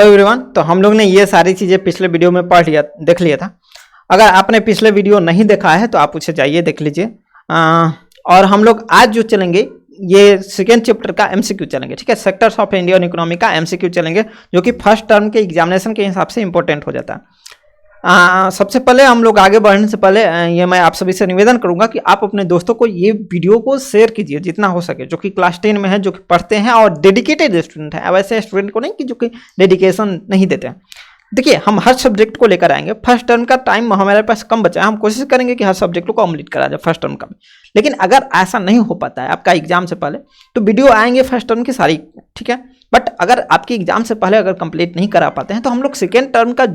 Everyone, तो हम लोग ने ये सारी चीज़ें पिछले वीडियो में देख लिया था। अगर आपने पिछले वीडियो नहीं देखा है तो आप उसे जाइए देख लीजिए। और हम लोग आज जो चलेंगे ये सेकेंड चैप्टर का एमसीक्यू चलेंगे, ठीक है। सेक्टर्स ऑफ इंडियन इकोनॉमी का एमसीक्यू चलेंगे, जो कि फर्स्ट टर्म के एग्जामिनेशन के हिसाब से इंपॉर्टेंट हो जाता है। सबसे पहले हम लोग आगे बढ़ने से पहले ये मैं आप सभी से निवेदन करूंगा कि आप अपने दोस्तों को ये वीडियो को शेयर कीजिए जितना हो सके, जो कि क्लास 10 में है, जो कि पढ़ते हैं और डेडिकेटेड स्टूडेंट है। वैसे स्टूडेंट को नहीं कि जो कि डेडिकेशन नहीं देते हैं। देखिए, हम हर सब्जेक्ट को लेकर आएंगे। फर्स्ट टर्म का टाइम हमारे पास कम बचा है, हम कोशिश करेंगे कि हर सब्जेक्ट को कंप्लीट करा जाए फर्स्ट टर्म का भी। लेकिन अगर ऐसा नहीं हो पाता है आपका एग्जाम से पहले, तो वीडियो आएंगे फर्स्ट टर्म की सारी, ठीक है। बट अगर आपकी एग्जाम से पहले अगर कंप्लीट नहीं करा पाते हैं तो हम लोग सेकेंड टर्म का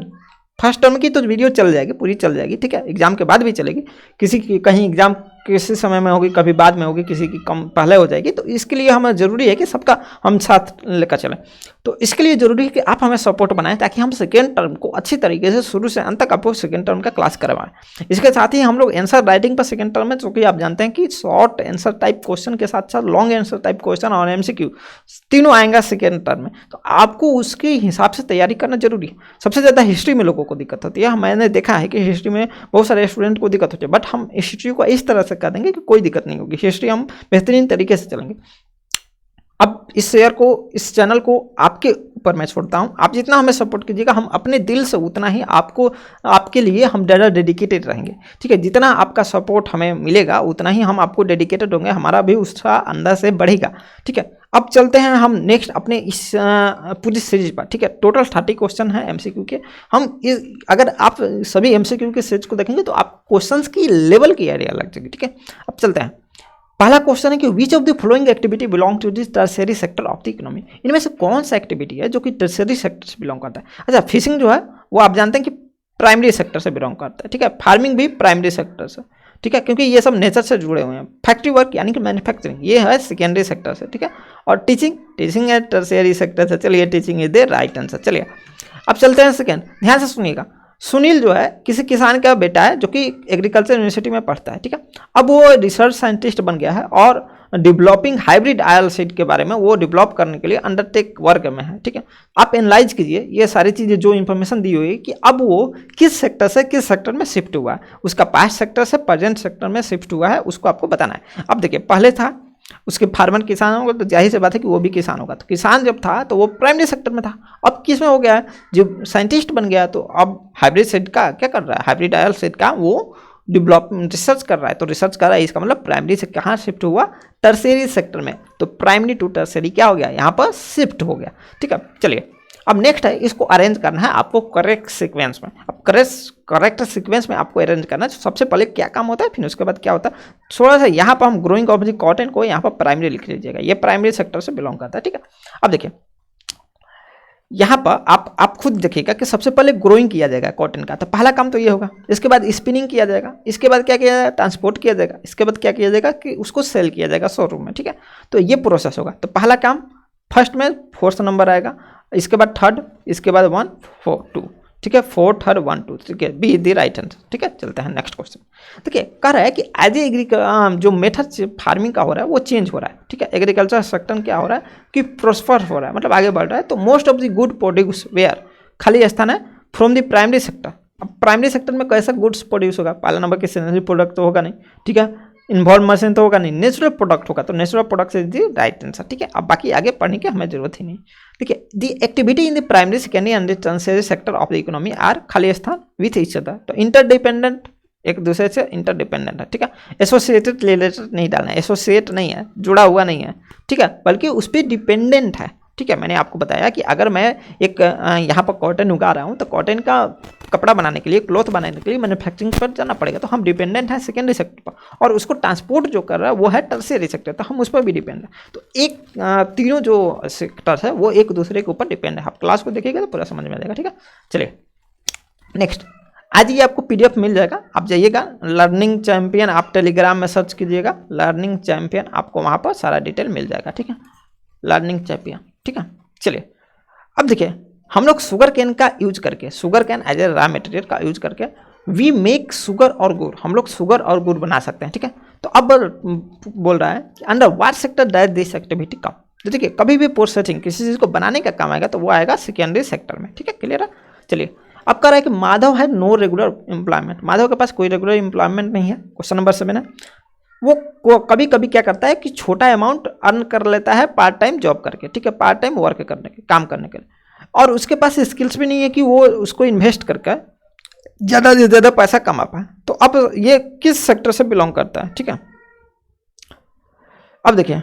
फर्स्ट टर्म की तो वीडियो चल जाएगी, पूरी चल जाएगी, ठीक है। एग्जाम के बाद भी चलेगी, किसी की कहीं एग्जाम किसी समय में होगी, कभी बाद में होगी, किसी की कम पहले हो जाएगी। तो इसके लिए हमें ज़रूरी है कि सबका हम साथ लेकर चलें। तो इसके लिए ज़रूरी है कि आप हमें सपोर्ट बनाएं, ताकि हम सेकेंड टर्म को अच्छी तरीके से शुरू से अंत तक आपको सेकेंड टर्म का क्लास करवाएं। इसके साथ ही हम लोग आंसर राइटिंग पर सेकेंड टर्म में, चूँकि आप जानते हैं कि शॉर्ट आंसर टाइप क्वेश्चन के साथ साथ लॉन्ग आंसर टाइप क्वेश्चन और एमसीक्यू तीनों आएंगे सेकेंड टर्म में। तो आपको उसके हिसाब से तैयारी करना जरूरी है। सबसे ज़्यादा हिस्ट्री में लोगों को दिक्कत होती है। मैंने देखा है कि हिस्ट्री में बहुत सारे स्टूडेंट को दिक्कत होती है, बट हम हिस्ट्री को इस तरह से कर देंगे कि कोई दिक्कत नहीं होगी। हिस्ट्री हम बेहतरीन तरीके से चलेंगे। अब इस चैनल को आपके ऊपर मैं छोड़ता हूं। आप जितना हमें सपोर्ट कीजिएगा, हम अपने दिल से उतना ही आपके लिए हम ज़्यादा डेडिकेटेड रहेंगे, ठीक है। जितना आपका सपोर्ट हमें मिलेगा उतना ही हम आपको डेडिकेटेड होंगे, हमारा भी उत्साह अंदर से बढ़ेगा, ठीक है। अब चलते हैं हम नेक्स्ट अपने इस पूरी सीरीज पर, ठीक है। टोटल 30 क्वेश्चन है एमसीक्यू के। अगर आप सभी एमसीक्यू के सीरीज को देखेंगे तो आप क्वेश्चंस की लेवल की आइडिया लग जाएगी, ठीक है। अब चलते हैं। पहला क्वेश्चन है कि which of the following activity belong to this tertiary sector of the economy. इनमें से कौन सा एक्टिविटी है जो कि टर्शियरी सेक्टर से बिलोंग करता है। अच्छा, फिशिंग जो है वो आप जानते हैं कि प्राइमरी सेक्टर से बिलोंग करता है, ठीक है। फार्मिंग भी प्राइमरी सेक्टर से, ठीक है, क्योंकि ये सब नेचर से जुड़े हुए हैं। फैक्ट्री वर्क यानी कि मैन्युफैक्चरिंग, ये है सेकेंडरी सेक्टर से, ठीक है। और टीचिंग है टर्शियरी सेक्टर से। चलिए, teaching is the right answer. चलिए अब चलते हैं सेकेंड। ध्यान से सुनिएगा। सुनील जो है किसी किसान का बेटा है, जो कि एग्रीकल्चर यूनिवर्सिटी में पढ़ता है, ठीक है। अब वो रिसर्च साइंटिस्ट बन गया है और डेवलपिंग हाइब्रिड ऑयल सीड के बारे में वो डेवलप करने के लिए अंडरटेक वर्क में है, ठीक है। आप एनालाइज कीजिए ये सारी चीज़ें जो इन्फॉर्मेशन दी हुई है कि अब वो किस सेक्टर से किस सेक्टर में शिफ्ट हुआ है, उसका पास्ट सेक्टर से प्रेजेंट सेक्टर में शिफ्ट हुआ है, उसको आपको बताना है। अब देखिए, पहले था उसके फार्मर किसान होगा, तो जाहिर सी बात है कि वो भी किसान होगा। तो किसान जब था तो वो प्राइमरी सेक्टर में था। अब किस में हो गया है, जब साइंटिस्ट बन गया तो अब हाइब्रिड सीड का क्या कर रहा है, हाइब्रिड ऑयल सीड का वो डेवलपमेंट रिसर्च कर रहा है। तो रिसर्च कर रहा है, इसका मतलब प्राइमरी से कहाँ शिफ्ट हुआ, टर्शियरी सेक्टर में। तो प्राइमरी टू टर्शियरी क्या हो गया, यहाँ पर शिफ्ट हो गया, ठीक है। चलिए अब नेक्स्ट है, इसको अरेंज करना है आपको करेक्ट सीक्वेंस में। अब करेक्ट सीक्वेंस में आपको अरेंज करना है। सबसे पहले क्या काम होता है, फिर उसके बाद क्या होता है। थोड़ा सा यहाँ पर हम ग्रोइंग ऑफ द कॉटन को यहाँ पर प्राइमरी लिख लीजिएगा, ये प्राइमरी सेक्टर से बिलोंग करता है, ठीक है। अब देखिए यहाँ पर आप खुद देखिएगा कि सबसे पहले ग्रोइंग किया जाएगा कॉटन का, तो पहला काम तो ये होगा। इसके बाद स्पिनिंग किया जाएगा, इसके बाद क्या किया जाएगा, ट्रांसपोर्ट किया जाएगा, इसके बाद क्या किया जाएगा कि उसको सेल किया जाएगा शोरूम में, ठीक है। तो ये प्रोसेस होगा। तो पहला काम फर्स्ट में 4th नंबर आएगा, इसके बाद 3rd, इसके बाद 1 4 2, ठीक है। 4 3rd 1 2, ठीक है, बी द राइट आंसर, ठीक है। चलते हैं नेक्स्ट क्वेश्चन। देखिए कह रहा है कि एज ए जो मेथड फार्मिंग का हो रहा है वो चेंज हो रहा है, ठीक है। एग्रीकल्चर सेक्टर क्या हो रहा है कि प्रोस्पर हो रहा है, मतलब आगे बढ़ रहा है। तो most of the good produce were, खाली स्थान है फ्रॉम द प्राइमरी सेक्टर। अब प्राइमरी सेक्टर में कैसा गुड्स प्रोड्यूस होगा, पहला नंबर की सीजनल प्रोडक्ट तो होगा नहीं, ठीक है। इन्वॉल्व मशीन तो होगा नहीं, नेचुरल प्रोडक्ट होगा। तो natural product is the right answer, ठीक है। अब बाकी आगे पढ़ने की हमें जरूरत ही नहीं, ठीक है। The activity in the primary secondary and the tertiary sector of the economy are, खाली स्थान, विथ ईच अदर। तो इंटरडिपेंडेंट, एक दूसरे से इंटरडिपेंडेंट है, ठीक है। एसोसिएटेड रिलेटेड नहीं डालना है, एसोसिएट नहीं है, जुड़ा हुआ नहीं है, ठीक है, बल्कि उस पर डिपेंडेंट है, ठीक है। मैंने आपको बताया कि अगर मैं एक यहाँ पर कॉटन उगा रहा हूँ तो कॉटन का कपड़ा बनाने के लिए, क्लॉथ बनाने के लिए मैन्युफैक्चरिंग पर जाना पड़ेगा। तो हम डिपेंडेंट है सेकेंडरी सेक्टर पर, और उसको ट्रांसपोर्ट जो कर रहा है वो है टर्शियरी सेक्टर, तो हम उस पर भी डिपेंड है। तो एक तीनों जो सेक्टर है वो एक दूसरे के ऊपर डिपेंड है। आप क्लास को देखिएगा तो पूरा समझ में आ जाएगा, ठीक है। चलिए नेक्स्ट, आज ये आपको PDF मिल जाएगा, आप जाइएगा लर्निंग चैंपियन, आप टेलीग्राम में सर्च कीजिएगा लर्निंग चैंपियन, आपको वहाँ पर सारा डिटेल मिल जाएगा, ठीक है। लर्निंग चैंपियन, ठीक है। चलिए अब देखिए, हम लोग शुगर कैन का यूज करके, sugar cane as a raw material का यूज करके वी मेक शुगर और गुड़, हम लोग शुगर और गुड़ बना सकते हैं, ठीक है। तो अब बोल रहा है कि under what sector does this activity come, तो देखिए कभी भी प्रोसेसिंग किसी चीज़ को बनाने का काम आएगा तो वो आएगा सेकेंडरी सेक्टर में, ठीक है, क्लियर है। चलिए अब कह रहा है कि माधव है नो रेगुलर एम्प्लॉयमेंट, माधव के पास कोई रेगुलर एम्प्लॉयमेंट नहीं है। क्वेश्चन नंबर 7 है, वो कभी कभी क्या करता है कि छोटा अमाउंट अर्न कर लेता है पार्ट टाइम जॉब करके, ठीक है, पार्ट टाइम वर्क करने के काम करने के लिए, और उसके पास स्किल्स भी नहीं है कि वो उसको इन्वेस्ट करके ज़्यादा से ज़्यादा पैसा कमा पाए। तो अब ये किस सेक्टर से बिलोंग करता है, ठीक है। अब देखिए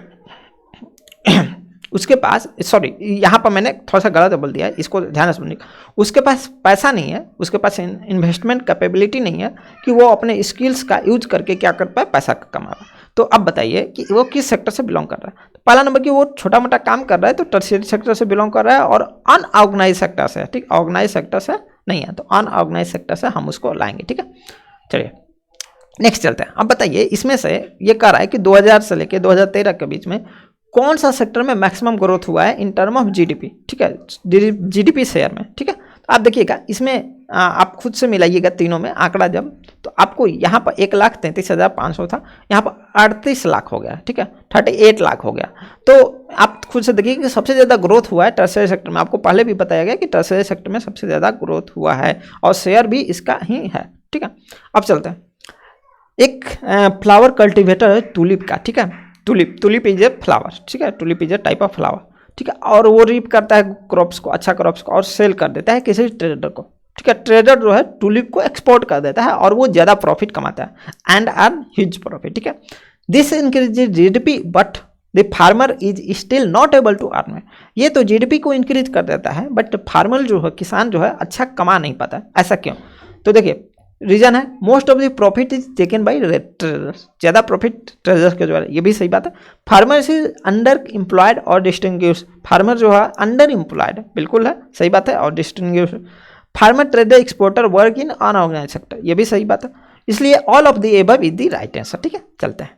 उसके पास, सॉरी यहाँ पर मैंने थोड़ा सा गलत बोल दिया है, इसको ध्यान से सुनिए। उसके पास पैसा नहीं है, उसके पास इन्वेस्टमेंट कैपेबिलिटी नहीं है कि वो अपने स्किल्स का यूज करके क्या कर पाए, पैसा कमा पाए। तो अब बताइए कि वो किस सेक्टर से बिलोंग कर रहा है। तो पहला नंबर कि वो छोटा मोटा काम कर रहा है तो टर्शियरी सेक्टर से बिलोंग कर रहा है और अनऑर्गेनाइज सेक्टर से, ठीक, ऑर्गेनाइज सेक्टर से नहीं है, तो अनऑर्गेनाइज सेक्टर से हम उसको लाएंगे, ठीक है। चलिए नेक्स्ट चलते हैं। अब बताइए इसमें से ये कह रहा है कि 2000 से लेकर 2013 के बीच में कौन सा सेक्टर में मैक्सिमम ग्रोथ हुआ है इन टर्म ऑफ जीडीपी, ठीक है, जीडीपी शेयर में, ठीक है। तो आप देखिएगा इसमें आप खुद से मिलाइएगा तीनों में आंकड़ा जब, तो आपको यहाँ पर 1,33,500 था, यहाँ पर 38 लाख हो गया, ठीक है, 38 लाख हो गया। तो आप खुद से देखिए कि सबसे ज़्यादा ग्रोथ हुआ है टर्शियरी सेक्टर में। आपको पहले भी बताया गया कि टर्शियरी सेक्टर में सबसे ज़्यादा ग्रोथ हुआ है और शेयर भी इसका ही है, ठीक है। अब चलते हैं, एक फ्लावर कल्टिवेटर है टूलिप का, ठीक है, टूलिप इज ए फ्लावर, ठीक है, tulip is a type of flower, ठीक है, और वो रीप करता है क्रॉप्स को, अच्छा क्रॉप्स को, और सेल कर देता है किसी ट्रेडर को, ठीक है। ट्रेडर जो है टूलिप को एक्सपोर्ट कर देता है और वो ज़्यादा प्रॉफिट कमाता है एंड अर्न ह्यूज प्रॉफिट, ठीक है। This increase GDP but the farmer is still not able to earn. ये तो जीडीपी को इंक्रीज कर देता है बट फार्मर जो है, किसान जो है, अच्छा कमा नहीं पाता है। ऐसा क्यों? तो देखिए रीजन है most of the profit is taken by traders, ज़्यादा प्रॉफिट ट्रेडर्स के द्वारा, ये भी सही बात है। फार्मर्स इज अंडर एम्प्लॉयड और डिस्टिंग्विश्ड, फार्मर जो है अंडर एम्प्लॉयड, बिल्कुल है, सही बात है, और distinguished. Farmer trader exporter work in unorganised sector, ये भी सही बात है। इसलिए all of the above is the right answer, ठीक है। चलते हैं,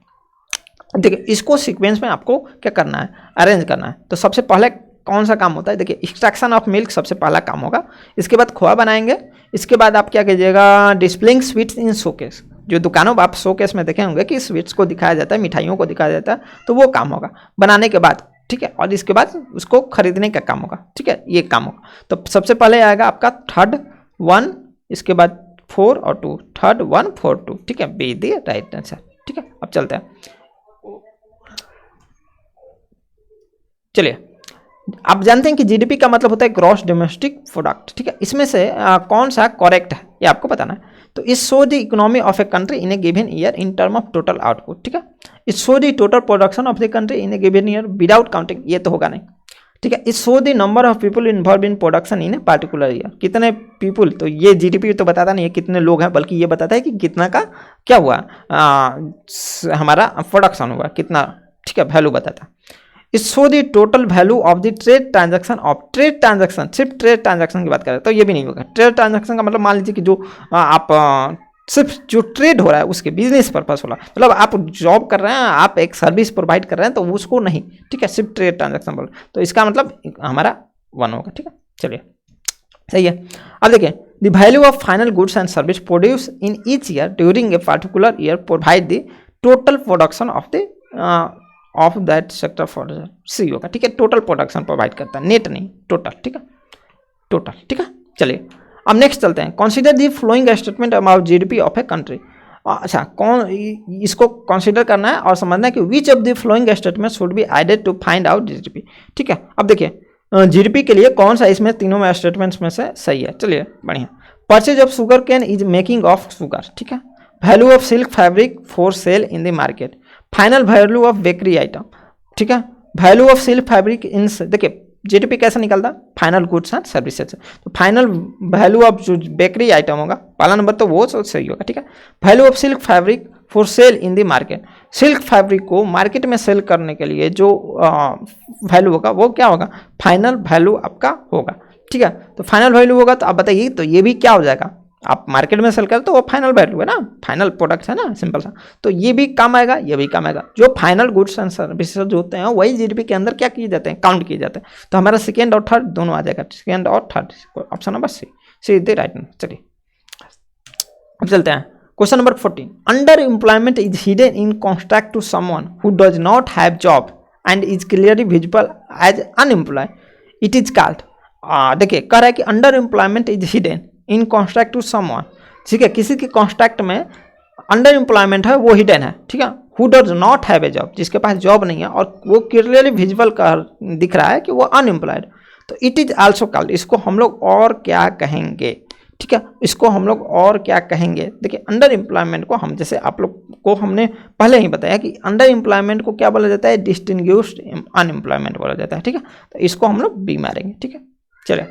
देखिए इसको सीक्वेंस में आपको क्या करना है, अरेंज करना है। तो सबसे पहले कौन सा काम होता है, देखिए एक्सट्रैक्शन ऑफ मिल्क सबसे पहला काम होगा, इसके बाद खोआ बनाएंगे, इसके बाद आप क्या कीजिएगा, डिस्प्लेइंग स्वीट्स इन शोकेस, जो दुकानों पर आप शोकेस में देखे होंगे कि स्वीट्स को दिखाया जाता है, मिठाइयों को दिखाया जाता है, तो वो काम होगा बनाने के बाद, ठीक है, और इसके बाद उसको खरीदने का काम होगा, ठीक है, ये काम होगा। तो सबसे पहले आएगा आपका 3rd 1, इसके बाद 4 और 2, 3rd 1 4 2, ठीक है, बी द राइट आंसर, ठीक है। अब चलते हैं, चलिए आप जानते हैं कि जीडीपी का मतलब होता है ग्रॉस डोमेस्टिक प्रोडक्ट, ठीक है। इसमें से कौन सा करेक्ट है ये आपको बताना है। तो it show the economy of a country in A given year in term of total output, ठीक है। It show the total production of the country in A given year without counting, ये तो होगा नहीं, ठीक है। It show the number of people involve in production in a particular year, कितने people, तो ये जीडीपी तो बताता नहीं है कितने लोग हैं, बल्कि ये बताता है कि कितना का क्या हुआ, हमारा प्रोडक्शन हुआ कितना, ठीक है, वैल्यू बताता है। इस show the total value of the trade transaction of, trade transaction, सिर्फ ट्रेड ट्रांजैक्शन की बात करें तो ये भी नहीं होगा। ट्रेड ट्रांजैक्शन का मतलब मान लीजिए कि जो आप सिर्फ जो ट्रेड हो रहा है उसके बिजनेस पर्पस वाला, मतलब आप जॉब कर रहे हैं, आप एक सर्विस प्रोवाइड कर रहे हैं, तो उसको नहीं, ठीक है, सिर्फ ट्रेड ट्रांजैक्शन बोल, तो इसका मतलब हमारा 1 होगा, ठीक है। चलिए सही है। अब देखिए the value of final goods and service produce in each year during a particular year provide the total production of that sector for C होगा, ठीक है, टोटल प्रोडक्शन प्रोवाइड करता है, नेट नहीं, टोटल, ठीक है, टोटल, ठीक है। चलिए अब नेक्स्ट चलते हैं, consider the following statement about GDP of a country. अच्छा, कौन इसको कंसीडर करना है और समझना है कि which of the following statement should be added to find out GDP, ठीक है। अब देखिए जीडीपी के लिए कौन सा इसमें तीनों में स्टेटमेंट्स में से सही है, चलिए बढ़िया। Purchase of sugar cane is making of sugar, ठीक है। Value of silk fabric for sale in the market, final value of bakery item, ठीक है। वैल्यू ऑफ सिल्क फैब्रिक इन, देखिए जीडीपी कैसे निकलता, फाइनल गुड्स एंड सर्विसेज, तो final value of जो bakery item होगा पहला नंबर, तो वो सही होगा, ठीक है। Value of silk fabric for sale in the market, silk fabric को मार्केट में सेल करने के लिए जो वैल्यू होगा वो क्या होगा, फाइनल वैल्यू आपका होगा, ठीक है। तो फाइनल वैल्यू होगा, तो आप बताइए, तो ये भी क्या हो जाएगा, आप मार्केट में सेल करते तो वो फाइनल वैल्यू है ना, फाइनल प्रोडक्ट है ना, सिंपल सा, तो ये भी काम आएगा, ये भी काम आएगा। जो फाइनल गुड्स एंड सर्विसेज जो होते हैं वही जीडीपी के अंदर क्या किए जाते हैं, काउंट किए जाते हैं, तो हमारा सेकेंड और थर्ड दोनों आ जाएगा, सेकेंड और third, option number C is the right answer. चलिए अब चलते हैं question number 14, under employment is hidden in contract to someone who does not have job and is clearly visible as unemployed, it is called, देखिए कह रहा है कि under employment is hidden in contract to someone, ठीक है, किसी के contract में अंडर एम्प्लॉयमेंट है वो हिडन है, ठीक है, who does not have a job, जिसके पास जॉब नहीं है और वो क्लियरली विजिबल कर दिख रहा है कि वो अनएम्प्लॉयड, तो इट इज आल्सो कॉल्ड, इसको हम लोग और क्या कहेंगे, ठीक है, इसको हम लोग और क्या कहेंगे। देखिए अंडर एम्प्लॉयमेंट को हम, जैसे आप लोग को हमने पहले ही बताया कि अंडर एम्प्लॉयमेंट को क्या बोला जाता है, डिस्टिंग्विश्ड अनएम्प्लॉयमेंट बोला जाता है, ठीक है, तो इसको हम लोग बी मारेंगे, ठीक है। चलिए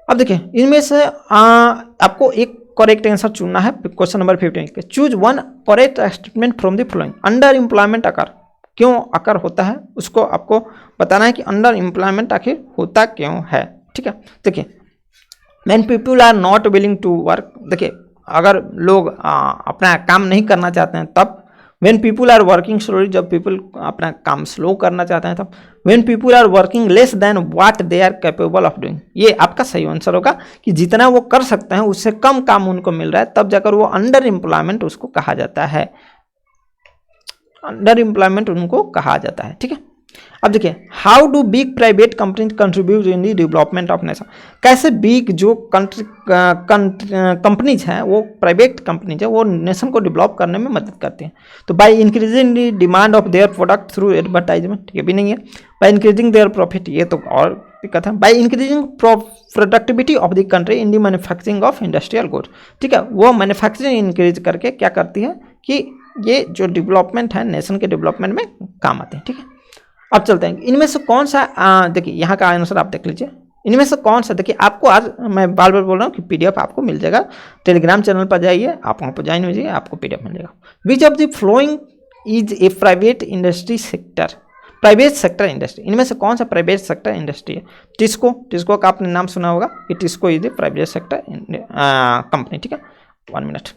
अब देखिए इनमें से आपको एक करेक्ट आंसर चुनना है, क्वेश्चन नंबर 15 के, choose one correct statement from the following, underemployment occur क्यों अकर होता है, उसको आपको बताना है कि अंडर एम्प्लॉयमेंट आखिर होता क्यों है, ठीक है। देखिए when people are not willing to work, देखिए अगर लोग अपना काम नहीं करना चाहते हैं तब, when people are working slowly, जब पीपल अपना काम स्लो करना चाहते हैं तब, when people are working less than what they are capable of doing, ये आपका सही आंसर होगा कि जितना वो कर सकते हैं उससे कम काम उनको मिल रहा है, तब जाकर वो अंडर एम्प्लॉयमेंट उसको कहा जाता है, अंडर एम्प्लॉयमेंट उनको कहा जाता है, ठीक है। अब देखिए how do big private company contribute in the development of nation, कैसे बिग जो कंपनीज हैं वो प्राइवेट कंपनीज है वो नेशन को डेवलप करने में मदद करती हैं, तो by increasing the demand of their product through advertisement, ये भी नहीं है, बाय इंक्रीजिंग देयर प्रॉफिट, ये तो और दिक्कत है, by increasing productivity of the country in the manufacturing of industrial goods, ठीक है, वो मैन्युफैक्चरिंग इंक्रीज करके क्या करती है कि ये जो डेवलपमेंट है नेशन के डेवलपमेंट में काम आते हैं, ठीक है। अब चलते हैं इनमें से कौन सा, देखिए यहाँ का आंसर आप देख लीजिए, इनमें से कौन सा, देखिए आपको आज मैं बार बार बोल रहा हूँ कि पीडीएफ आपको मिल जाएगा, टेलीग्राम चैनल पर जाइए, आप वहाँ पर ज्वाइन हो जाइए, आपको पीडीएफ मिल जाएगा। विच of the following is a private industry sector, private sector industry, इनमें से कौन सा प्राइवेट सेक्टर इंडस्ट्री है, टिस्को, टिस्को का आपने नाम सुना होगा कि TISCO is a private sector company, ठीक है। 1 minute,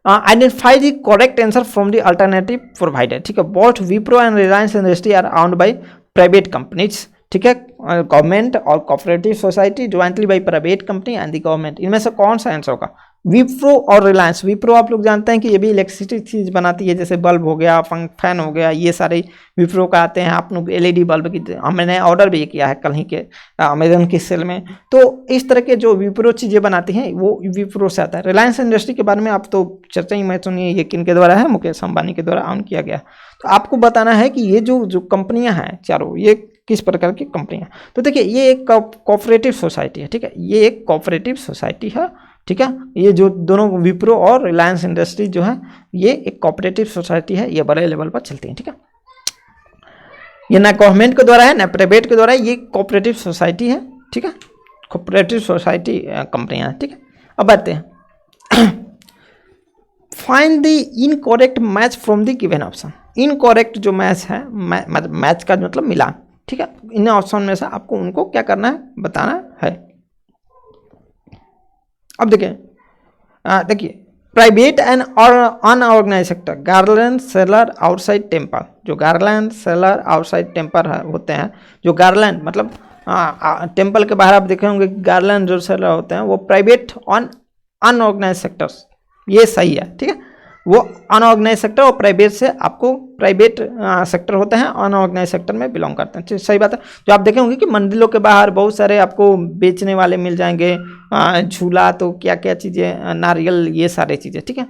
identify the correct answer from the alternative provider, ठीक है, both Wipro and Reliance industry are owned by private companies, ठीक है, गवर्नमेंट और cooperative society jointly by private company and the government, इनमें से कौन सा आंसर होगा, विप्रो और रिलायंस। विप्रो आप लोग जानते हैं कि ये भी इलेक्ट्रिसिटी चीज बनाती है, जैसे बल्ब हो गया, फैन हो गया, ये सारे विप्रो का आते हैं, आप लोग एलईडी बल्ब की हमने ऑर्डर भी किया है कल ही के अमेजन की सेल में, तो इस तरह के जो विप्रो चीज़ें बनाती हैं वो विप्रो से आता है। रिलायंस इंडस्ट्री के बारे में आप तो चर्चा ही मैं सुनिए, ये किन के द्वारा है, मुकेश अंबानी के द्वारा ऑन किया गया, तो आपको बताना है कि ये जो कंपनियां हैं चारों, ये किस प्रकार की कंपनियां। तो देखिए ये एक कोऑपरेटिव सोसाइटी है, ठीक है, ये एक कोऑपरेटिव सोसाइटी है, ठीक है, ये जो दोनों विप्रो और रिलायंस इंडस्ट्री जो है ये एक कोऑपरेटिव सोसाइटी है, ये बड़े लेवल पर चलती है, ठीक है, ये ना गवर्नमेंट के द्वारा है ना प्राइवेट के द्वारा है, ये कोऑपरेटिव सोसाइटी है, ठीक है, कोऑपरेटिव सोसाइटी कंपनियां हैं, ठीक है। अब आते हैं find the incorrect match from the given option, incorrect जो मैच है, मैच का मतलब मिलान, ठीक है, इन ऑप्शन में से आपको उनको क्या करना है, बताना है। अब देखिए private and unorganised sector, garland seller outside temple, जो गार्लैंड सेलर आउटसाइड टेम्पल होते हैं, जो गार्लैंड मतलब टेम्पल के बाहर आप देखे होंगे गार्लैंड जो सेलर होते हैं वो प्राइवेट अनऑर्गेनाइज सेक्टर्स, ये सही है, ठीक है, वो अनऑर्गेनाइज सेक्टर और प्राइवेट से आपको प्राइवेट सेक्टर होते हैं, अनऑर्गेनाइज सेक्टर में बिलोंग करते हैं, सही बात है। जो आप देखे होंगे कि मंदिरों के बाहर बहुत सारे आपको बेचने वाले मिल जाएंगे, झूला तो क्या क्या चीज़ें, नारियल, ये सारी चीज़ें, ठीक है।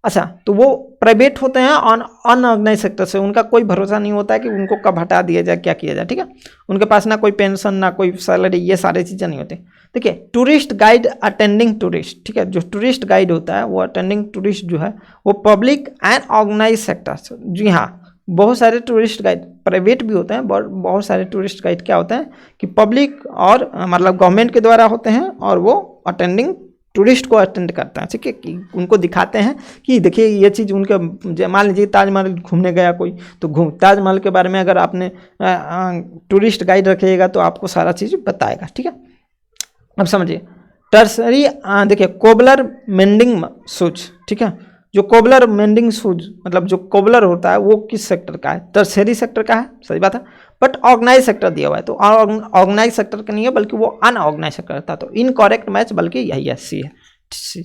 अच्छा, तो वो प्राइवेट होते हैं अनऑर्गेनाइज सेक्टर से, उनका कोई भरोसा नहीं होता है कि उनको कब हटा दिया जाए, क्या किया जाए, ठीक है, उनके पास ना कोई पेंशन ना कोई सैलरी, ये सारी चीज़ें नहीं होती। देखिए टूरिस्ट गाइड अटेंडिंग टूरिस्ट, ठीक है, जो टूरिस्ट गाइड होता है वो अटेंडिंग टूरिस्ट जो है वो पब्लिक एंड ऑर्गेनाइज सेक्टर, जी हाँ, बहुत सारे टूरिस्ट गाइड प्राइवेट भी होते हैं, बहुत सारे टूरिस्ट गाइड क्या होते हैं कि पब्लिक और मतलब गवर्नमेंट के द्वारा होते हैं, और वो अटेंडिंग टूरिस्ट को अटेंड करते हैं, ठीक है, कि उनको दिखाते हैं कि देखिए ये चीज़ उनके, मान लीजिए ताजमहल घूमने गया कोई, तो ताजमहल के बारे में अगर आपने टूरिस्ट गाइड रखिएगा तो आपको सारा चीज़ बताएगा, ठीक है। अब समझिए टर्सरी, देखिए कोबलर मेंडिंग शूज, ठीक है, जो कोबलर मेंडिंग शूज मतलब जो कोबलर होता है वो किस सेक्टर का है, टर्सरी सेक्टर का है, सही बात है, बट ऑर्गेनाइज सेक्टर दिया हुआ है, तो ऑर्गेनाइज सेक्टर का नहीं है बल्कि वो अनऑर्गेनाइज सेक्टर था, तो इनकरेक्ट मैच बल्कि यही है, सी है,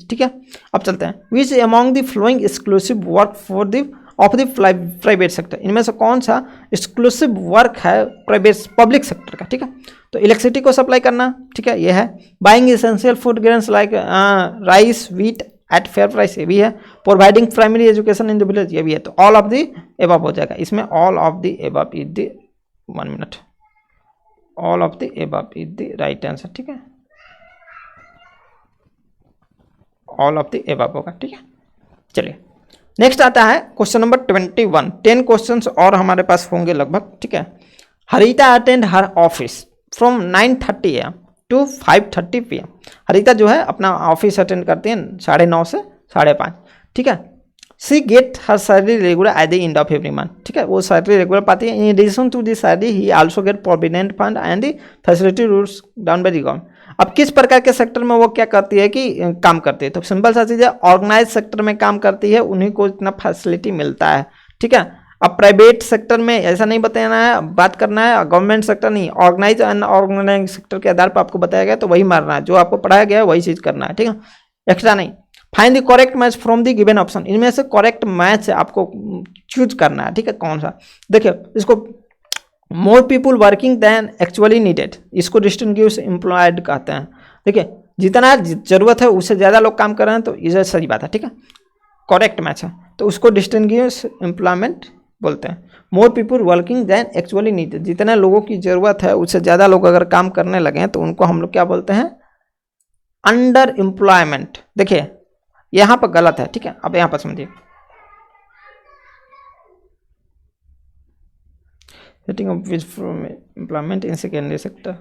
ठीक है। अब चलते हैं, which among the flowing exclusive work for the of the private sector, इनमें से कौन सा एक्सक्लूसिव वर्क है प्राइवेट पब्लिक सेक्टर का, ठीक है। तो इलेक्ट्रिसिटी को सप्लाई करना, ठीक है, ये है। Buying essential food grains like rice wheat at fair price, ये भी है। Providing primary education in the village, ये भी है। तो ऑल ऑफ द एबव हो जाएगा इसमें, all of the above is the 1 minute, all of the above is the right answer, ठीक है, ऑल ऑफ द एबव होगा, ठीक है। चलिए नेक्स्ट आता है क्वेश्चन नंबर 21। 10 क्वेश्चंस और हमारे पास होंगे लगभग, ठीक है। Harita attend her office from 9:30 AM to 5:30 PM। Harita जो है अपना ऑफिस अटेंड करते हैं 9:30 से 5:30, ठीक है। She get her salary regular at the end of every month, ठीक है, वो सैलरी रेगुलर पाती है। In addition to the salary he also get provident fund and the facility rules down by the government. अब किस प्रकार के sector में वो क्या करती है कि काम करती है, तो सिंपल सा चीज़ है, ऑर्गेनाइज सेक्टर में काम करती है, उन्हीं को इतना फैसिलिटी मिलता है, ठीक है। अब प्राइवेट सेक्टर में ऐसा नहीं बताना है, बात करना है गवर्नमेंट सेक्टर नहीं, ऑर्गेनाइज अनऑर्गेनाइज सेक्टर के आधार पर आपको बताया गया तो वही मारना है, जो आपको पढ़ाया गया है वही चीज़ करना है, ठीक है, एक्स्ट्रा नहीं। Find the correct match from the given option, इनमें से करेक्ट मैच आपको चूज करना है, ठीक है, कौन सा। देखिए इसको more people working than actually needed, इसको डिस्टिंग्विश एम्प्लॉयड कहते हैं। देखिए जितना जरूरत है उससे ज़्यादा लोग काम कर रहे हैं तो ये सही बात है, ठीक है, करेक्ट मैच है, तो उसको डिस्टिंग्विश एम्प्लॉयमेंट बोलते हैं। More people working than actually needed, जितने लोगों की ज़रूरत है उससे ज़्यादा लोग अगर काम करने लगे हैं तो उनको हम लोग क्या बोलते हैं, अंडर एम्प्लॉयमेंट। देखिए यहाँ पर गलत है, ठीक है, अब यहाँ पर समझिए, setting up which from employment in secondary sector.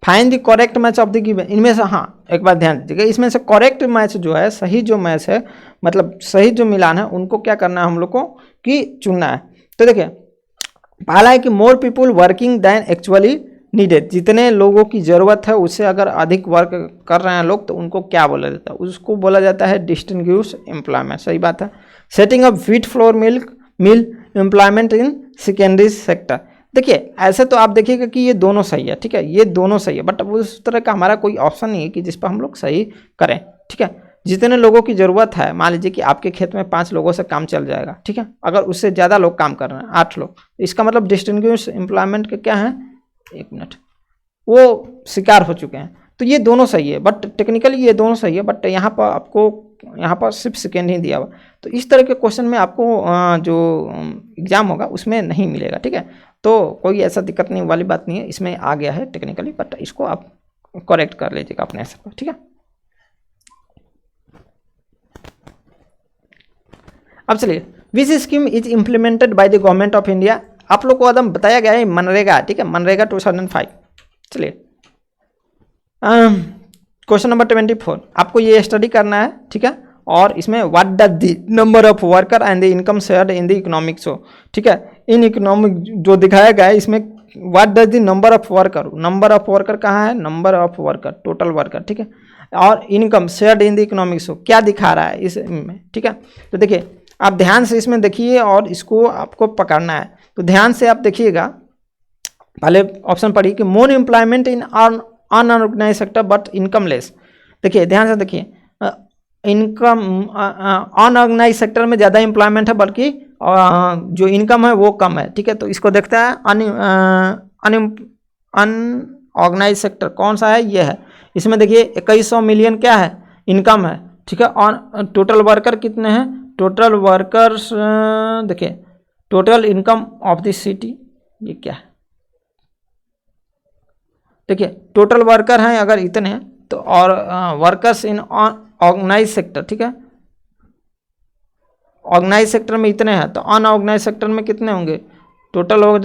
Find the correct match of the given, इनमें से, हाँ एक बात ध्यान दीजिएगा, इसमें से करेक्ट मैच जो है, सही जो मैच है, मतलब सही जो मिलान है, उनको क्या करना है हम लोग को कि चुनना है। तो देखिए पहला है कि more people working than actually needed, जितने लोगों की ज़रूरत है उससे अगर अधिक वर्क कर रहे हैं लोग तो उनको क्या बोला जाता है, उसको बोला जाता है डिस्टिंग्विश एम्प्लॉयमेंट, सही बात है। Setting up wheat flour mill employment in secondary sector, देखिए ऐसे तो आप देखिएगा कि ये दोनों सही है, ठीक है, ये दोनों सही है, बट उस तरह का हमारा कोई ऑप्शन नहीं है कि जिस पर हम लोग सही करें, ठीक है। जितने लोगों की ज़रूरत है, मान लीजिए कि आपके खेत में 5 लोगों से काम चल जाएगा, ठीक है, अगर उससे ज़्यादा लोग काम कर रहे हैं 8 लोग, इसका मतलब डिस्टिंग्विश एम्प्लॉयमेंट के क्या है, 1 मिनट, वो शिकार हो चुके हैं, तो ये दोनों सही है, बट टेक्निकली ये दोनों सही है, बट यहाँ पर आपको यहाँ पर सिर्फ सेकेंड ही दिया हुआ, तो इस तरह के क्वेश्चन में आपको जो एग्ज़ाम होगा उसमें नहीं मिलेगा, ठीक है। तो कोई ऐसा दिक्कत नहीं वाली बात नहीं है, इसमें आ गया है टेक्निकली, बट इसको आप करेक्ट कर लीजिएगा अपने हिसाब से, ठीक है। अब चलिए, विच scheme is implemented by the government of India, आप लोग को एकदम बताया गया है मनरेगा, ठीक है, मनरेगा 2005। चलिए क्वेश्चन नंबर 24, आपको ये स्टडी करना है, ठीक है, और इसमें what does the number of worker and the income shared in the economic show, ठीक है, इन इकोनॉमिक जो दिखाया गया है इसमें what does the number of worker कहाँ है, number of worker total worker, ठीक है, और income shared in the economic show क्या दिखा रहा है इसमें, ठीक है। तो देखिए आप ध्यान से इसमें देखिए और इसको आपको पकड़ना है, तो ध्यान से आप देखिएगा, पहले ऑप्शन पढ़िए कि more employment in unorganised sector but income less, देखिए ध्यान से देखिए, इनकम अनऑर्गेनाइज सेक्टर में ज़्यादा एम्प्लॉयमेंट है बल्कि जो इनकम है वो कम है, ठीक है। तो इसको देखते हैं अनऑर्गेनाइज सेक्टर कौन सा है, ये है, इसमें देखिए 2100 मिलियन क्या है, इनकम है, ठीक है, और टोटल वर्कर कितने हैं, टोटल वर्कर्स देखिए, total income of the city, ये क्या है, देखिए टोटल वर्कर हैं अगर इतने हैं तो, और वर्कर्स इन ऑर्गेनाइज सेक्टर, ठीक है, ऑर्गेनाइज सेक्टर में इतने हैं, तो अनऑर्गेनाइज सेक्टर में कितने होंगे, टोटल हो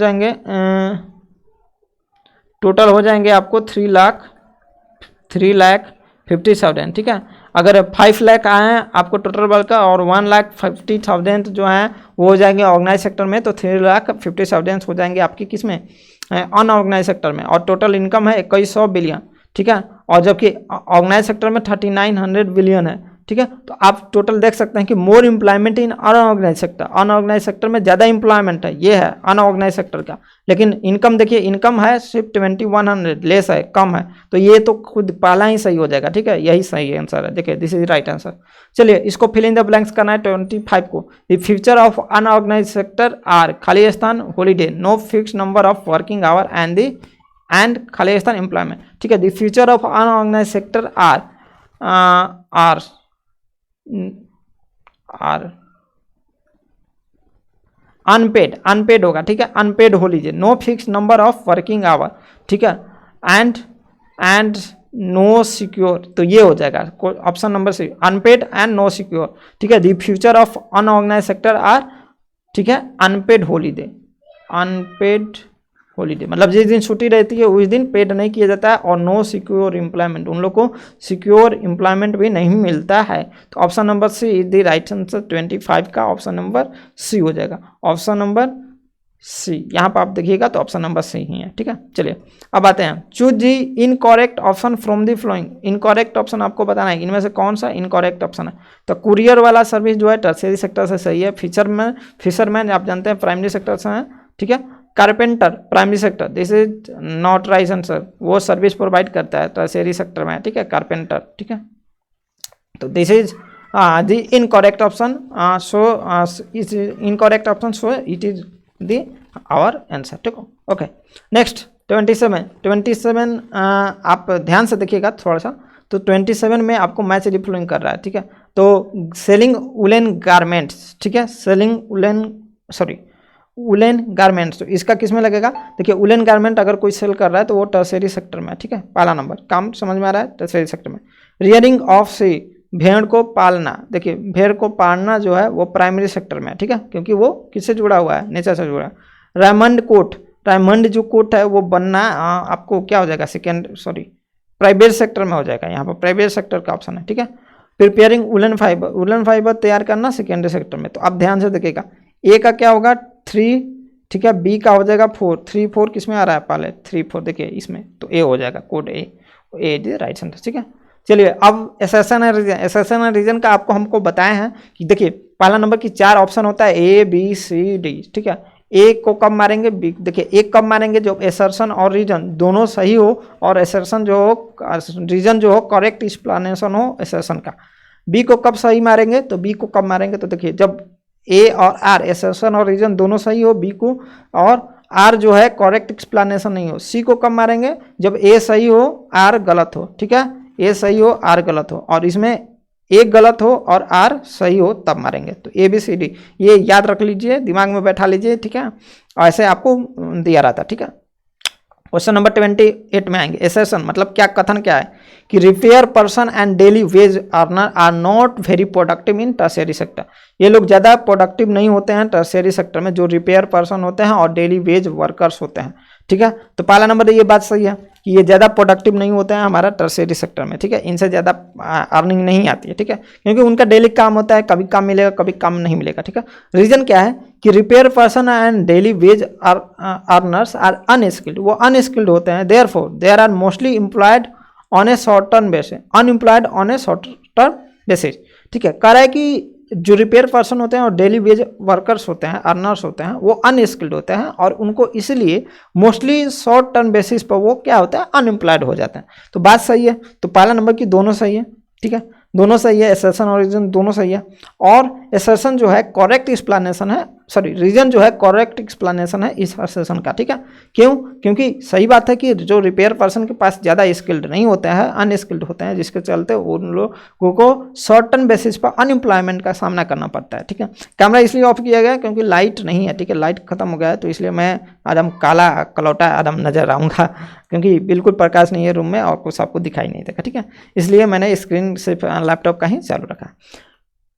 जाएंगे आपको 3,50,000, ठीक है। अगर 5 लाख आए हैं आपको टोटल वर्कर और 1,50,000 जो है वो हो जाएंगे ऑर्गेनाइज सेक्टर में, तो 3,50,000 हो जाएंगे आपकी किस में, अनऑर्गेनाइज सेक्टर में, और टोटल इनकम है 2100 बिलियन, ठीक है, और जबकि ऑर्गेनाइज सेक्टर में 3,900 बिलियन है, ठीक है। तो आप टोटल देख सकते हैं कि more employment in unorganised sector, unorganised sector में ज़्यादा एम्प्लॉयमेंट है, ये है अनऑर्गेनाइज सेक्टर का। लेकिन इनकम देखिए, इनकम है सिर्फ 2100, लेस है, कम है, तो ये तो खुद पहला ही सही हो जाएगा, ठीक है, यही सही आंसर है। देखिए दिस इज राइट आंसर। चलिए इसको फिल इन द ब्लैंक्स करना है 25 को। The future of unorganise sector are खाली स्थान holiday, no fix number of working hour and खाली स्थान एम्प्लॉयमेंट, ठीक है। The future of unorganise sector are unpaid होगा, ठीक है, unpaid holiday, no fix number of working hour, ठीक है, एंड नो सिक्योर, तो ये हो जाएगा option number C, unpaid and no secure, ठीक है। The future of unorganise sector are, ठीक है, अनपेड हॉलीडे, अनपेड हॉलीडे मतलब जिस दिन छुट्टी रहती है उस दिन पेड नहीं किया जाता है, और नो सिक्योर एम्प्लॉयमेंट, उन लोग को सिक्योर एम्प्लॉयमेंट भी नहीं मिलता है। तो option number C is the right answer, 25 का ऑप्शन नंबर सी हो जाएगा, ऑप्शन नंबर सी। यहाँ पर आप देखिएगा तो ऑप्शन नंबर सी ही है, ठीक है। चलिए अब आते हैं, choose the incorrect option from the following. Incorrect option आपको बताना है इनमें से कौन सा इनकरेक्ट ऑप्शन है। तो कुरियर वाला सर्विस जो है टर्शियरी सेक्टर से सही है, फिशरमैन आप जानते हैं प्राइमरी सेक्टर से है, ठीक है। Carpenter primary sector, this is not right answer, वो सर्विस प्रोवाइड करता है टर्शियरी सेक्टर में, ठीक है, कारपेंटर, ठीक है। तो this is the incorrect option, so is incorrect option, so it is the our answer, ठीक है। ओके नेक्स्ट 27 आप ध्यान से देखिएगा थोड़ा सा। तो 27 में आपको मैच द फॉलोइंग कर रहा है, ठीक है। तो सेलिंग वुलन गारमेंट्स, ठीक है, सेलिंग वुलन गारमेंट्स, तो इसका किस में लगेगा। देखिए वुलन गारमेंट अगर कोई सेल कर रहा है तो वो टर्शियरी सेक्टर में, ठीक है, पहला नंबर, काम समझ में आ रहा है, टर्शियरी सेक्टर में। रियरिंग ऑफ सी, भेड़ को पालना, देखिए भेड़ को पालना जो है वो प्राइमरी सेक्टर में है, ठीक है, क्योंकि वो किससे जुड़ा हुआ है, नेचर से जुड़ा है। रायमंड कोट, रायमंड जो कोट है वो बनना आपको क्या हो जाएगा, प्राइवेट सेक्टर में हो जाएगा, यहाँ पर प्राइवेट सेक्टर का ऑप्शन है, ठीक है। प्रिपेयरिंग वुलन फाइबर तैयार करना सेकेंडरी सेक्टर में। तो आप ध्यान से देखिएगा, ए का क्या होगा 3, ठीक है, बी का हो जाएगा 4, 3 4 किस में आ रहा है पहले 3 4 देखिए इसमें, तो ए हो जाएगा, code A is right answer, ठीक है। चलिए अब एसेशन एंड रीजन का आपको हमको बताए हैं कि देखिए पहला नंबर की 4 ऑप्शन होता है ए बी सी डी, ठीक है। ए को कब मारेंगे, बी, देखिए एक कब मारेंगे जब एसर्शन और रीजन दोनों सही हो, और एसर्शन जो हो रीजन जो हो करेक्ट एक्सप्लेनेशन हो एसर्शन का। बी को कब सही मारेंगे, तो बी को कब मारेंगे, तो देखिए जब ए और आर एसर्शन और रीजन दोनों सही हो, बी को, और आर जो है करेक्ट एक्सप्लेनेशन नहीं हो। सी को कब मारेंगे, जब ए सही हो आर गलत हो, ठीक है, ए सही हो आर गलत हो, और इसमें एक गलत हो और आर सही हो तब मारेंगे। तो ए बी सी डी ये याद रख लीजिए, दिमाग में बैठा लीजिए, ठीक है, ऐसे आपको दिया रहता, ठीक है। क्वेश्चन नंबर 28 में आएंगे, एसेशन मतलब क्या, कथन क्या है कि repair person and daily wage earner are not very productive in tertiary sector. ये लोग ज़्यादा प्रोडक्टिव नहीं होते हैं टर्शियरी सेक्टर में, जो रिपेयर पर्सन होते हैं और डेली वेज वर्कर्स होते हैं, ठीक है। तो पहला नंबर ये बात सही है कि ये ज़्यादा प्रोडक्टिव नहीं होते हैं हमारा टर्शियरी सेक्टर में, ठीक है, इनसे ज़्यादा अर्निंग नहीं आती है, ठीक है, क्योंकि उनका डेली काम होता है, कभी काम मिलेगा कभी काम नहीं मिलेगा, ठीक है। रीजन क्या है कि repair person and daily wage earners are unskilled, वो अनस्किल्ड होते हैं, therefore there are mostly employed on a short term basis, unemployed on a short term basis, ठीक है। कह रहा है कि जो रिपेयर पर्सन होते हैं और डेली वेज वर्कर्स होते हैं, अर्नर्स होते हैं, वो अनस्किल्ड होते हैं और उनको इसलिए मोस्टली शॉर्ट टर्म बेसिस पर वो क्या होता है, अनएम्प्लॉयड हो जाते हैं। तो बात सही है, तो पहला नंबर की दोनों सही है, ठीक है, दोनों सही है, एसर्शन और रीजन दोनों सही है। और एसर्शन जो है करेक्ट एक्सप्लेनेशन है, रीजन जो है करेक्ट एक्सप्लेनेशन है इस एसर्शन का, ठीक है। क्यों, क्योंकि सही बात है कि जो रिपेयर पर्सन के पास ज़्यादा स्किल्ड नहीं होते हैं, अनस्किल्ड होते हैं, जिसके चलते उन लोगों को शॉर्ट टर्म बेसिस पर अनएम्प्लॉयमेंट का सामना करना पड़ता है, ठीक है। कैमरा इसलिए ऑफ किया गया क्योंकि लाइट नहीं है, ठीक है, लाइट खत्म हो गया है, तो इसलिए मैं आदम काला कलौटा आदम नजर आऊँगा, क्योंकि बिल्कुल प्रकाश नहीं है रूम में और कुछ आपको दिखाई नहीं देगा, ठीक है, इसलिए मैंने स्क्रीन सिर्फ लैपटॉप का ही चालू रखा।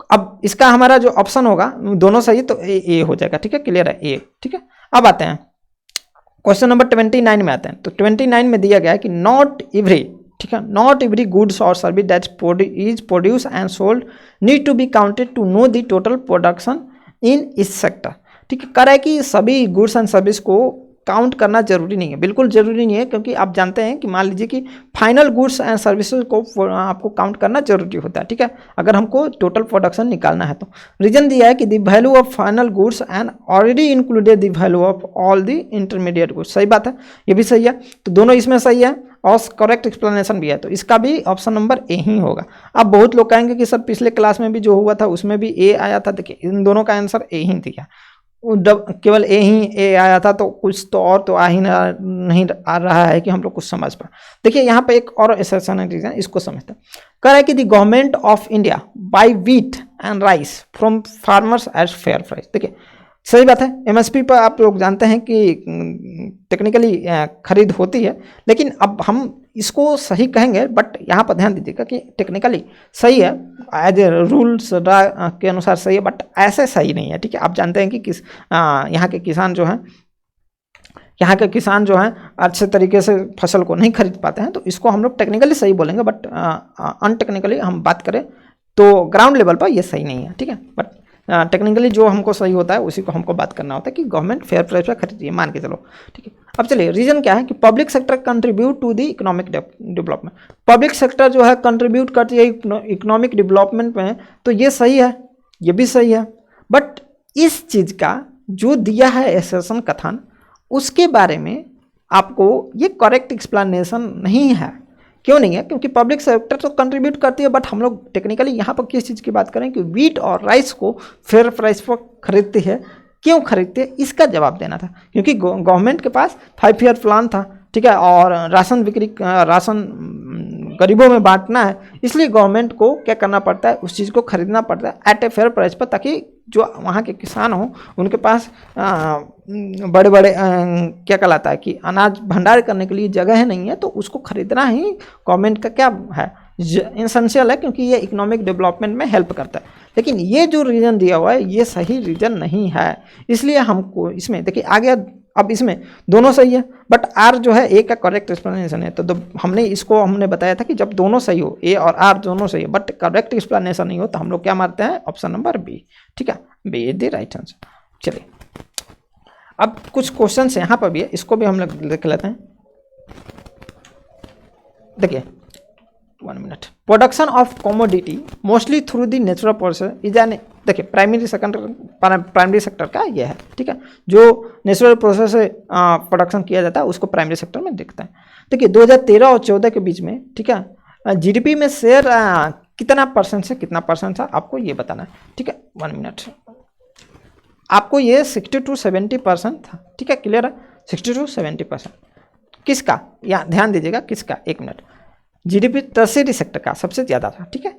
अब इसका हमारा जो ऑप्शन होगा दोनों सही, तो ए हो जाएगा, ठीक है, क्लियर है, ए, ठीक है। अब आते हैं क्वेश्चन नंबर 29 में आते हैं। तो 29 में दिया गया है कि नॉट एवरी, ठीक है, नॉट एवरी गुड्स और service that is produce and sold need to be counted to know the total production in this sector, ठीक है। कह रहा है कि सभी गुड्स एंड सर्विस को काउंट करना जरूरी नहीं है, बिल्कुल जरूरी नहीं है, क्योंकि आप जानते हैं कि मान लीजिए कि फाइनल गुड्स एंड सर्विसेज को आपको काउंट करना जरूरी होता है, ठीक है, अगर हमको टोटल प्रोडक्शन निकालना है तो। रीजन दिया है कि the value of final goods and already included the value of all the intermediate goods. सही बात है, ये भी सही है, तो दोनों इसमें सही है और करेक्ट एक्सप्लेनेशन भी है, तो इसका भी ऑप्शन नंबर ए ही होगा। अब बहुत लोग कहेंगे कि सर पिछले क्लास में भी जो हुआ था उसमें भी ए आया था, देखिए इन दोनों का आंसर ए ही दिया, केवल ए आया था, तो कुछ तो और तो आ ही नहीं आ रहा है कि हम लोग कुछ समझ पाए। देखिए यहाँ पे एक और एसेशन है, इसको समझते हैं। कह रहा है कि the government of India by wheat and rice from farmers at fair price. देखिए सही बात है, एमएसपी पर आप लोग जानते हैं कि टेक्निकली खरीद होती है, लेकिन अब हम इसको सही कहेंगे, बट यहाँ पर ध्यान दीजिएगा कि टेक्निकली सही है, एज ए रूल्स के अनुसार सही है, बट ऐसे सही नहीं है, ठीक है। आप जानते हैं कि यहाँ के किसान जो हैं अच्छे तरीके से फसल को नहीं खरीद पाते हैं, तो इसको हम लोग टेक्निकली सही बोलेंगे, बट अनटेक्निकली हम बात करें तो ग्राउंड लेवल पर ये सही नहीं है, ठीक है। बट टेक्निकली जो हमको सही होता है उसी को हमको बात करना होता है कि गवर्नमेंट फेयर प्राइस पर खरीदिए, मान के चलो, ठीक है। अब चलिए रीजन क्या है कि public sector contribute to the economic development. Public sector जो है कंट्रीब्यूट करती है इकोनॉमिक डेवलपमेंट में, तो ये सही है, ये भी सही है, बट इस चीज़ का जो दिया है एसेशन कथन, उसके बारे में आपको ये करेक्ट एक्सप्लेनेशन नहीं है। क्यों नहीं है? क्योंकि पब्लिक सेक्टर तो कंट्रीब्यूट करती है, बट हम लोग टेक्निकली यहाँ पर किस चीज़ की बात करें कि व्हीट और राइस को फेयर प्राइस पर खरीदती है। क्यों खरीदते हैं इसका जवाब देना था, क्योंकि गवर्नमेंट के पास 5 ईयर प्लान था, ठीक है, और राशन गरीबों में बांटना है, इसलिए गवर्नमेंट को क्या करना पड़ता है, उस चीज़ को खरीदना पड़ता है एट ए फेयर प्राइस पर, ताकि जो वहाँ के किसान हों उनके पास बड़े बड़े क्या कहलाता है कि अनाज भंडार करने के लिए जगह नहीं है, तो उसको खरीदना ही गवर्नमेंट का क्या है, एसेंशियल है, क्योंकि ये इकोनॉमिक डेवलपमेंट में हेल्प करता है। लेकिन ये जो रीजन दिया हुआ है ये सही रीजन नहीं है, इसलिए हमको इसमें देखिए आगे, अब इसमें दोनों सही है, बट आर जो है ए का करेक्ट एक्सप्लेनेशन है, तो हमने बताया था कि जब दोनों सही हो, ए और आर दोनों सही हो, बट करेक्ट एक्सप्लेनेशन नहीं हो, तो हम लोग क्या मारते हैं, ऑप्शन नंबर बी, ठीक है, B is the right answer. चलिए अब कुछ क्वेश्चन यहाँ पर भी है, इसको भी हम लोग देख लेते हैं। देखिए 1 minute. Production of commodity mostly through the natural process is an, देखिए प्राइमरी सेक्टर का ये है, ठीक है, जो नेचुरल प्रोसेस से प्रोडक्शन किया जाता है उसको प्राइमरी सेक्टर में देखते हैं। देखिए 2013 और 14 के बीच में, ठीक है, जीडीपी में शेयर कितना परसेंट से कितना परसेंट था आपको ये बताना है, ठीक है। 1 मिनट, आपको ये 60 to 70% था, ठीक है, क्लियर है, 60 to 70%। किसका, यहाँ ध्यान दीजिएगा, किसका, 1 मिनट, जीडीपी टर्शियरी सेक्टर का सबसे ज़्यादा था, ठीक है।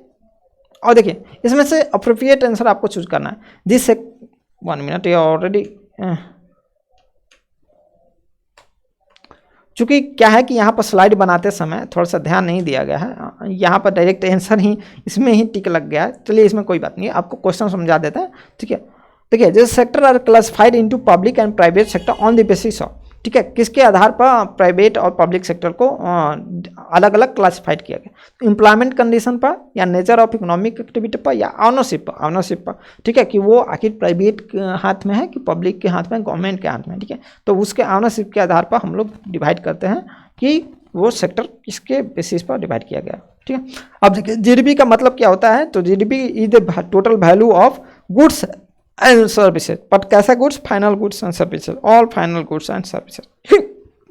और देखिए इसमें से अप्रोप्रिएट आंसर आपको चूज करना है, जिस 1 मिनट, ये ऑलरेडी चूँकि क्या है कि यहाँ पर स्लाइड बनाते समय थोड़ा सा ध्यान नहीं दिया गया है, यहाँ पर डायरेक्ट आंसर ही इसमें ही टिक लग गया है। चलिए इसमें कोई बात नहीं है, आपको क्वेश्चन समझा देते हैं, ठीक है। देखिए this sector are classified into public and private sector on the basis of, ठीक है, किसके आधार पर प्राइवेट और पब्लिक सेक्टर को अलग अलग क्लासिफाइड किया गया, एम्प्लॉयमेंट कंडीशन पर, या नेचर ऑफ इकोनॉमिक एक्टिविटी पर, या ऑनरशिप पर, ठीक है, कि वो आखिर प्राइवेट के हाथ में है कि पब्लिक के हाथ में, गवर्नमेंट के हाथ में, ठीक है। तो उसके ऑनरशिप के आधार पर हम लोग डिवाइड करते हैं कि वो सेक्टर किसके बेसिस पर डिवाइड किया गया, ठीक है। अब देखिए जीडीपी का मतलब क्या होता है, तो GDP is the total value of goods and services, but कैसा goods, final goods and services, all final goods and services,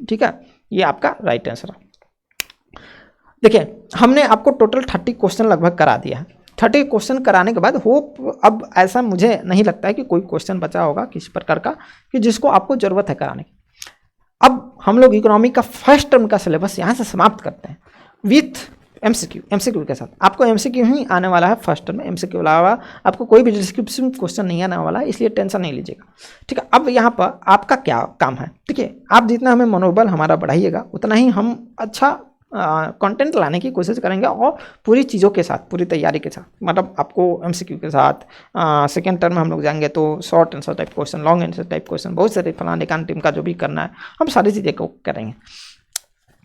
ठीक है, ये आपका राइट आंसर है। देखिए हमने आपको टोटल 30 क्वेश्चन लगभग करा दिया है। 30 क्वेश्चन कराने के बाद होप अब ऐसा मुझे नहीं लगता है कि कोई क्वेश्चन बचा होगा किसी प्रकार का कि जिसको आपको जरूरत है कराने की। अब हम लोग इकोनॉमी का फर्स्ट टर्म का सिलेबस यहाँ से समाप्त करते हैं विथ एमसीक्यू के साथ। आपको एमसीक्यू ही आने वाला है फर्स्ट टर्म में, एमसीक्यू अलावा आपको कोई भी डिस्क्रिप्शन क्वेश्चन नहीं आने वाला है, इसलिए टेंशन नहीं लीजिएगा, ठीक है। अब यहाँ पर आपका क्या काम है, देखिए आप जितना हमें मनोबल हमारा बढ़ाइएगा उतना ही हम अच्छा कंटेंट लाने की कोशिश करेंगे, और पूरी चीज़ों के साथ, पूरी तैयारी के साथ, मतलब आपको एमसीक्यू के साथ सेकेंड टर्म में हम लोग जाएंगे तो short answer type question, long answer type question, बहुत सारे फलाने टीम का जो भी करना है हम सारी चीज़ें को करेंगे।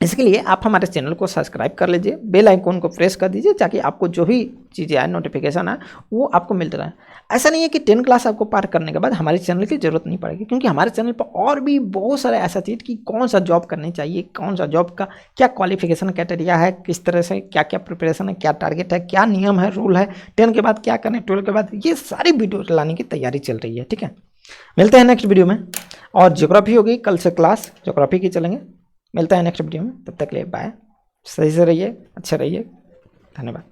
इसके लिए आप हमारे चैनल को सब्सक्राइब कर लीजिए, बेल आइकन को प्रेस कर दीजिए, ताकि आपको जो भी चीज़ें आए, नोटिफिकेशन आए, वो आपको मिलते रहे। ऐसा नहीं है कि 10 क्लास आपको पार करने के बाद हमारे चैनल की जरूरत नहीं पड़ेगी, क्योंकि हमारे चैनल पर और भी बहुत सारे ऐसा चीज़ कि कौन सा जॉब करनी चाहिए, कौन सा जॉब का क्या क्वालिफिकेशन क्राइटेरिया है, किस तरह से क्या क्या प्रिपरेशन है, क्या टारगेट है, क्या नियम है, रूल है, 10 के बाद क्या करें, 12 के बाद, ये सारी वीडियो लाने की तैयारी चल रही है। ठीक है, मिलते हैं नेक्स्ट वीडियो में। और ज्योग्राफी होगी कल से, क्लास ज्योग्राफी की चलेंगे। मिलता है नेक्स्ट वीडियो में, तब तक के लिए बाय। सही से रहिए, अच्छे रहिए, धन्यवाद।